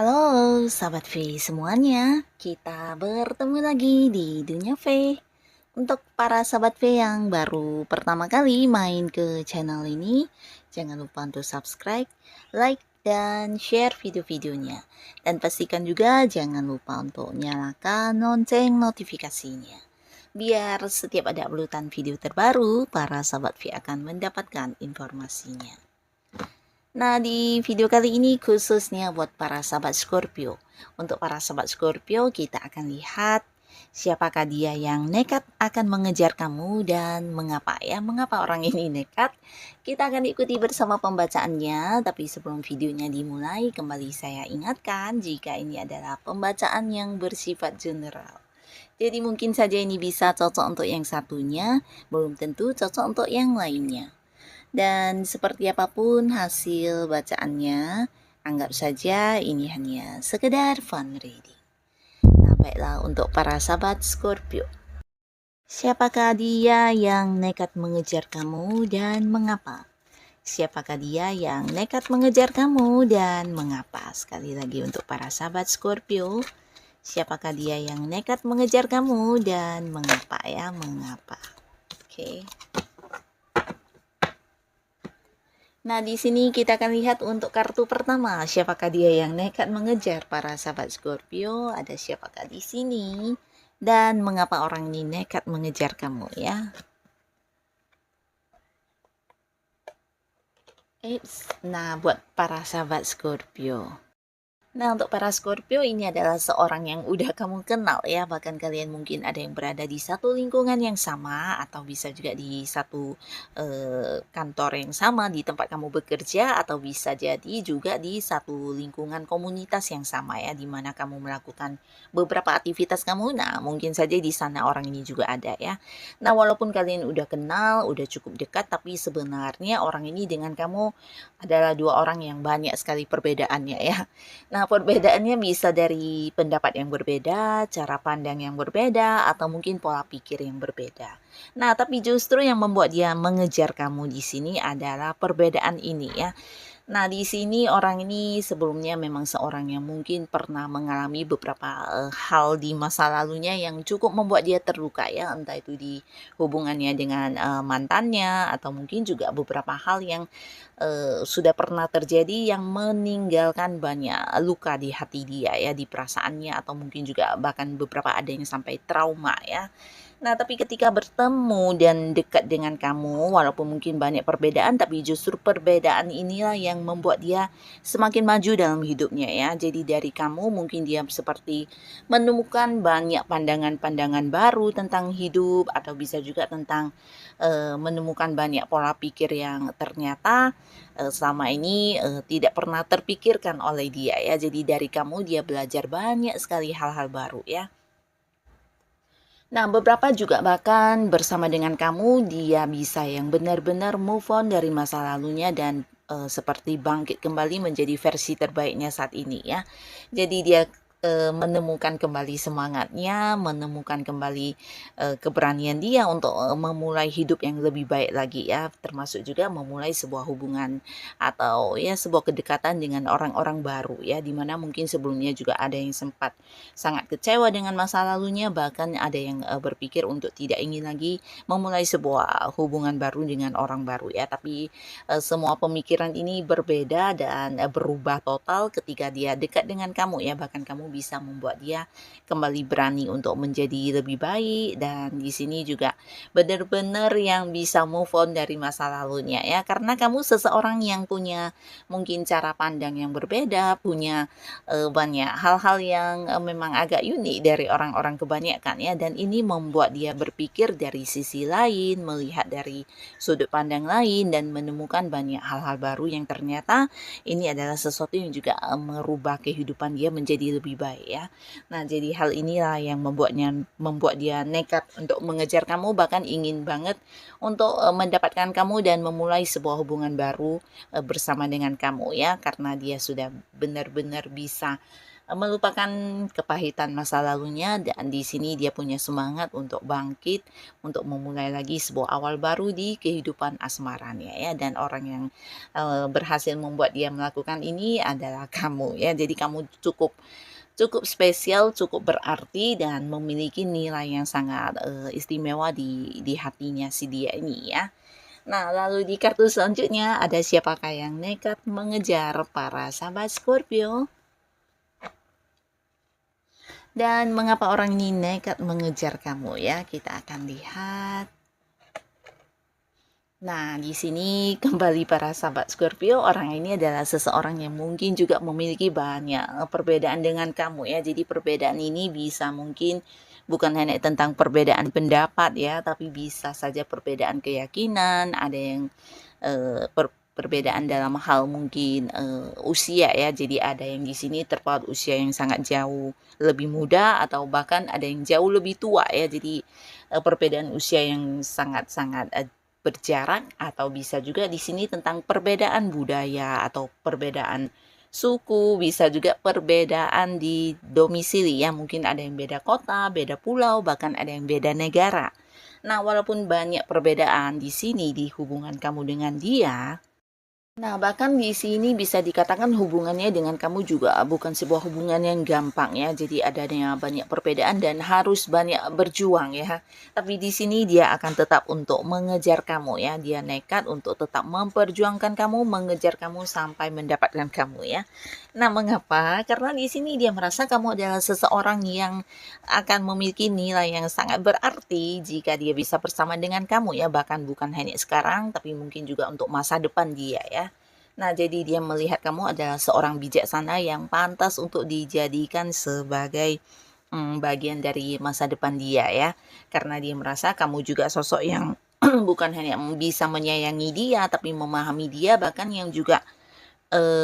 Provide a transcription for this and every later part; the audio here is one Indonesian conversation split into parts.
Halo sahabat V semuanya, kita bertemu lagi di Dunia V. Untuk para sahabat V yang baru pertama kali main ke channel ini, jangan lupa untuk subscribe, like, dan share video-videonya. Dan pastikan juga jangan lupa untuk nyalakan lonceng notifikasinya. Biar setiap ada uploadan video terbaru, para sahabat V akan mendapatkan informasinya. Nah, di video kali ini khususnya buat para sahabat Scorpio. Untuk para sahabat Scorpio, kita akan lihat siapakah dia yang nekat akan mengejar kamu dan mengapa ya. Mengapa orang ini nekat? Kita akan ikuti bersama pembacaannya, tapi sebelum videonya dimulai, kembali saya ingatkan jika ini adalah pembacaan yang bersifat general. Jadi mungkin saja ini bisa cocok untuk yang satunya, belum tentu cocok untuk yang lainnya. Dan seperti apapun hasil bacaannya, anggap saja ini hanya sekedar fun reading. Nah, baiklah untuk para sahabat Scorpio. Siapakah dia yang nekat mengejar kamu dan mengapa? Siapakah dia yang nekat mengejar kamu dan mengapa? Sekali lagi untuk para sahabat Scorpio. Siapakah dia yang nekat mengejar kamu dan mengapa ya? Mengapa? Oke. Nah, di sini kita akan lihat untuk kartu pertama, siapakah dia yang nekat mengejar para sahabat Scorpio? Ada siapakah di sini? Dan mengapa orang ini nekat mengejar kamu ya? Nah, buat para sahabat Scorpio. Nah, untuk para Scorpio ini adalah seorang yang udah kamu kenal ya. Bahkan kalian mungkin ada yang berada di satu lingkungan yang sama atau bisa juga di satu kantor yang sama di tempat kamu bekerja atau bisa jadi juga di satu lingkungan komunitas yang sama ya di mana kamu melakukan beberapa aktivitas kamu. Nah, mungkin saja di sana orang ini juga ada ya. Nah, walaupun kalian udah kenal, udah cukup dekat tapi sebenarnya orang ini dengan kamu adalah dua orang yang banyak sekali perbedaannya ya. Nah, perbedaannya bisa dari pendapat yang berbeda, cara pandang yang berbeda, atau mungkin pola pikir yang berbeda. Nah, tapi justru yang membuat dia mengejar kamu di sini adalah perbedaan ini ya. Nah, di sini orang ini sebelumnya memang seorang yang mungkin pernah mengalami beberapa hal di masa lalunya yang cukup membuat dia terluka ya, entah itu di hubungannya dengan mantannya atau mungkin juga beberapa hal yang sudah pernah terjadi yang meninggalkan banyak luka di hati dia ya, di perasaannya atau mungkin juga bahkan beberapa ada yang sampai trauma ya. Nah, tapi ketika bertemu dan dekat dengan kamu, walaupun mungkin banyak perbedaan, tapi justru perbedaan inilah yang membuat dia semakin maju dalam hidupnya ya. Jadi dari kamu mungkin dia seperti menemukan banyak pandangan-pandangan baru tentang hidup atau bisa juga tentang menemukan banyak pola pikir yang ternyata selama ini tidak pernah terpikirkan oleh dia ya. Jadi dari kamu dia belajar banyak sekali hal-hal baru ya. Nah, beberapa juga bahkan bersama dengan kamu dia bisa yang benar-benar move on dari masa lalunya dan seperti bangkit kembali menjadi versi terbaiknya saat ini ya. Jadi dia menemukan kembali semangatnya, menemukan kembali keberanian dia untuk memulai hidup yang lebih baik lagi ya, termasuk juga memulai sebuah hubungan atau ya sebuah kedekatan dengan orang-orang baru ya, dimana mungkin sebelumnya juga ada yang sempat sangat kecewa dengan masa lalunya, bahkan ada yang berpikir untuk tidak ingin lagi memulai sebuah hubungan baru dengan orang baru ya, tapi semua pemikiran ini berbeda dan berubah total ketika dia dekat dengan kamu ya, bahkan kamu bisa membuat dia kembali berani untuk menjadi lebih baik. Dan di sini juga benar-benar yang bisa move on dari masa lalunya ya, karena kamu seseorang yang punya mungkin cara pandang yang berbeda, punya banyak hal-hal yang memang agak unik dari orang-orang kebanyakan ya, dan ini membuat dia berpikir dari sisi lain, melihat dari sudut pandang lain dan menemukan banyak hal-hal baru yang ternyata ini adalah sesuatu yang juga merubah kehidupan dia menjadi lebih baik ya. Nah, jadi hal inilah yang membuat dia nekat untuk mengejar kamu, bahkan ingin banget untuk mendapatkan kamu dan memulai sebuah hubungan baru bersama dengan kamu ya, karena dia sudah benar-benar bisa melupakan kepahitan masa lalunya, dan di sini dia punya semangat untuk bangkit, untuk memulai lagi sebuah awal baru di kehidupan asmaranya ya, dan orang yang berhasil membuat dia melakukan ini adalah kamu ya. Jadi kamu cukup cukup spesial, cukup berarti, dan memiliki nilai yang sangat istimewa di hatinya si dia ini ya. Nah, lalu di kartu selanjutnya ada siapakah yang nekat mengejar para sahabat Scorpio? Dan mengapa orang ini nekat mengejar kamu ya? Kita akan lihat. Nah, di sini kembali para sahabat Scorpio, orang ini adalah seseorang yang mungkin juga memiliki banyak perbedaan dengan kamu ya. Jadi perbedaan ini bisa mungkin bukan hanya tentang perbedaan pendapat ya, tapi bisa saja perbedaan keyakinan, ada yang perbedaan dalam hal mungkin usia ya. Jadi ada yang di sini terpaut usia yang sangat jauh lebih muda, atau bahkan ada yang jauh lebih tua ya. Jadi perbedaan usia yang sangat-sangat berjarak, atau bisa juga di sini tentang perbedaan budaya atau perbedaan suku, bisa juga perbedaan di domisili ya, mungkin ada yang beda kota, beda pulau, bahkan ada yang beda negara. Nah, walaupun banyak perbedaan di sini di hubungan kamu dengan dia, nah, bahkan di sini bisa dikatakan hubungannya dengan kamu juga bukan sebuah hubungan yang gampang ya. Jadi adanya banyak perbedaan dan harus banyak berjuang ya. Tapi di sini dia akan tetap untuk mengejar kamu ya. Dia nekat untuk tetap memperjuangkan kamu, mengejar kamu sampai mendapatkan kamu ya. Nah, mengapa? Karena di sini dia merasa kamu adalah seseorang yang akan memiliki nilai yang sangat berarti jika dia bisa bersama dengan kamu ya, bahkan bukan hanya sekarang, tapi mungkin juga untuk masa depan dia ya. Nah, jadi dia melihat kamu adalah seorang bijaksana yang pantas untuk dijadikan sebagai bagian dari masa depan dia ya. Karena dia merasa kamu juga sosok yang bukan hanya bisa menyayangi dia, tapi memahami dia, bahkan yang juga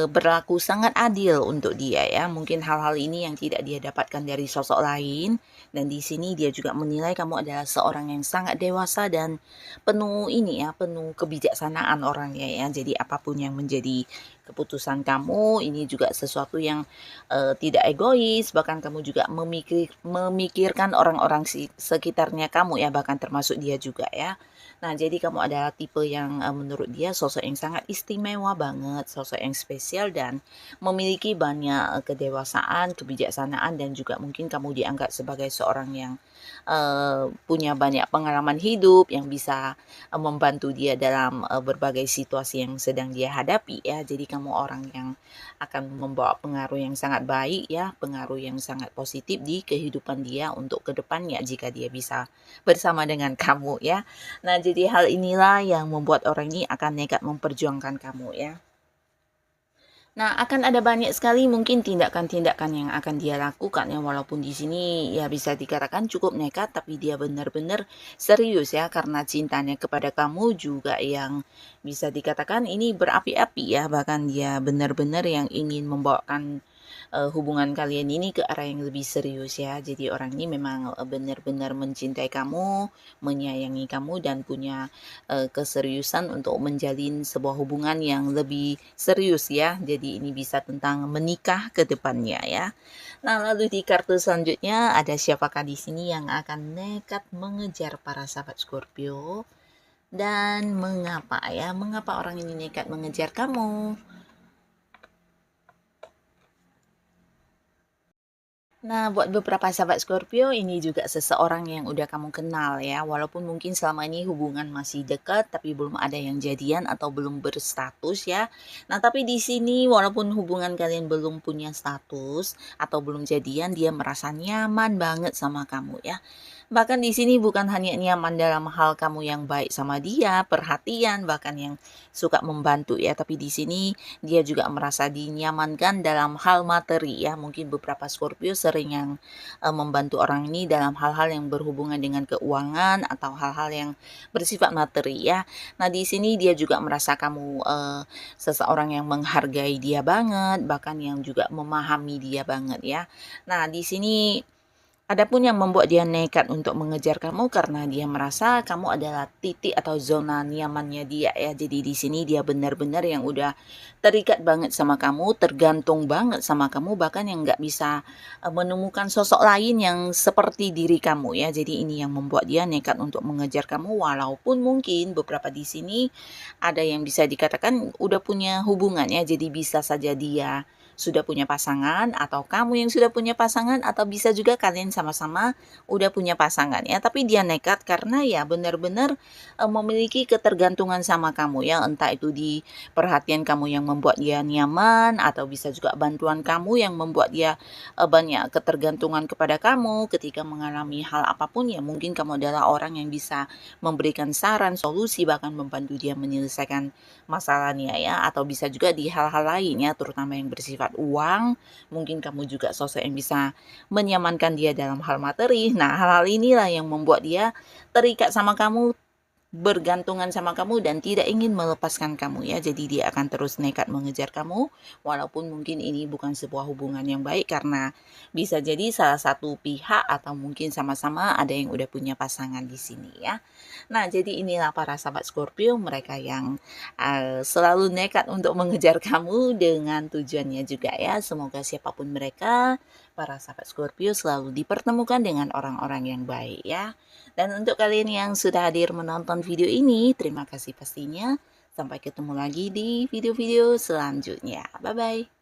berlaku sangat adil untuk dia ya. Mungkin hal-hal ini yang tidak dia dapatkan dari sosok lain, dan di sini dia juga menilai kamu adalah seorang yang sangat dewasa dan penuh ini ya, penuh kebijaksanaan orangnya ya. Jadi apapun yang menjadi keputusan kamu, ini juga sesuatu yang tidak egois, bahkan kamu juga memikirkan orang-orang sekitarnya kamu ya, bahkan termasuk dia juga ya. Nah, jadi kamu adalah tipe yang menurut dia sosok yang sangat istimewa banget, sosok yang spesial, dan memiliki banyak kedewasaan, kebijaksanaan, dan juga mungkin kamu dianggap sebagai seorang yang punya banyak pengalaman hidup yang bisa membantu dia dalam berbagai situasi yang sedang dia hadapi ya. Jadi kamu orang yang akan membawa pengaruh yang sangat baik ya, pengaruh yang sangat positif di kehidupan dia untuk kedepannya jika dia bisa bersama dengan kamu ya. Nah, jadi hal inilah yang membuat orang ini akan nekat memperjuangkan kamu ya. Nah, akan ada banyak sekali mungkin tindakan-tindakan yang akan dia lakukan ya, walaupun di sini ya bisa dikatakan cukup nekat, tapi dia benar-benar serius ya, karena cintanya kepada kamu juga yang bisa dikatakan ini berapi-api ya, bahkan dia benar-benar yang ingin membawakan hubungan kalian ini ke arah yang lebih serius ya. Jadi orang ini memang benar-benar mencintai kamu, menyayangi kamu, dan punya keseriusan untuk menjalin sebuah hubungan yang lebih serius ya. Jadi ini bisa tentang menikah ke depannya ya. Nah, lalu di kartu selanjutnya ada siapakah di sini yang akan nekat mengejar para sahabat Scorpio, dan mengapa ya? Mengapa orang ini nekat mengejar kamu? Nah, buat beberapa sahabat Scorpio, ini juga seseorang yang udah kamu kenal ya. Walaupun mungkin selama ini hubungan masih dekat, tapi belum ada yang jadian atau belum berstatus ya. Nah, tapi di sini walaupun hubungan kalian belum punya status atau belum jadian, dia merasa nyaman banget sama kamu ya. Bahkan di sini bukan hanya nyaman dalam hal kamu yang baik sama dia, perhatian, bahkan yang suka membantu ya, tapi di sini dia juga merasa dinyamankan dalam hal materi ya. Mungkin beberapa Scorpio sering yang membantu orang ini dalam hal-hal yang berhubungan dengan keuangan atau hal-hal yang bersifat materi ya. Nah, di sini dia juga merasa kamu seseorang yang menghargai dia banget, bahkan yang juga memahami dia banget ya. Nah, di sini Adapun yang membuat dia nekat untuk mengejar kamu karena dia merasa kamu adalah titik atau zona nyamannya dia ya. Jadi di sini dia benar-benar yang udah terikat banget sama kamu, tergantung banget sama kamu, bahkan yang nggak bisa menemukan sosok lain yang seperti diri kamu ya. Jadi ini yang membuat dia nekat untuk mengejar kamu, walaupun mungkin beberapa di sini ada yang bisa dikatakan udah punya hubungan ya. Jadi bisa saja dia sudah punya pasangan atau kamu yang sudah punya pasangan atau bisa juga kalian sama-sama udah punya pasangan ya, tapi dia nekat karena ya benar-benar memiliki ketergantungan sama kamu ya, entah itu di perhatian kamu yang membuat dia nyaman atau bisa juga bantuan kamu yang membuat dia banyak ketergantungan kepada kamu ketika mengalami hal apapun ya, mungkin kamu adalah orang yang bisa memberikan saran, solusi, bahkan membantu dia menyelesaikan masalahnya ya, atau bisa juga di hal-hal lain ya, terutama yang bersifat uang, mungkin kamu juga sosok yang bisa menyamankan dia dalam hal materi. Nah, hal-hal inilah yang membuat dia terikat sama kamu, bergantungan sama kamu dan tidak ingin melepaskan kamu ya. Jadi dia akan terus nekat mengejar kamu walaupun mungkin ini bukan sebuah hubungan yang baik karena bisa jadi salah satu pihak atau mungkin sama-sama ada yang udah punya pasangan di sini ya. Nah, jadi inilah para sahabat Scorpio, mereka yang selalu nekat untuk mengejar kamu dengan tujuannya juga ya. Semoga siapapun mereka, para sahabat Scorpio selalu dipertemukan dengan orang-orang yang baik ya. Dan untuk kalian yang sudah hadir menonton video ini, terima kasih pastinya. Sampai ketemu lagi di video-video selanjutnya. Bye-bye.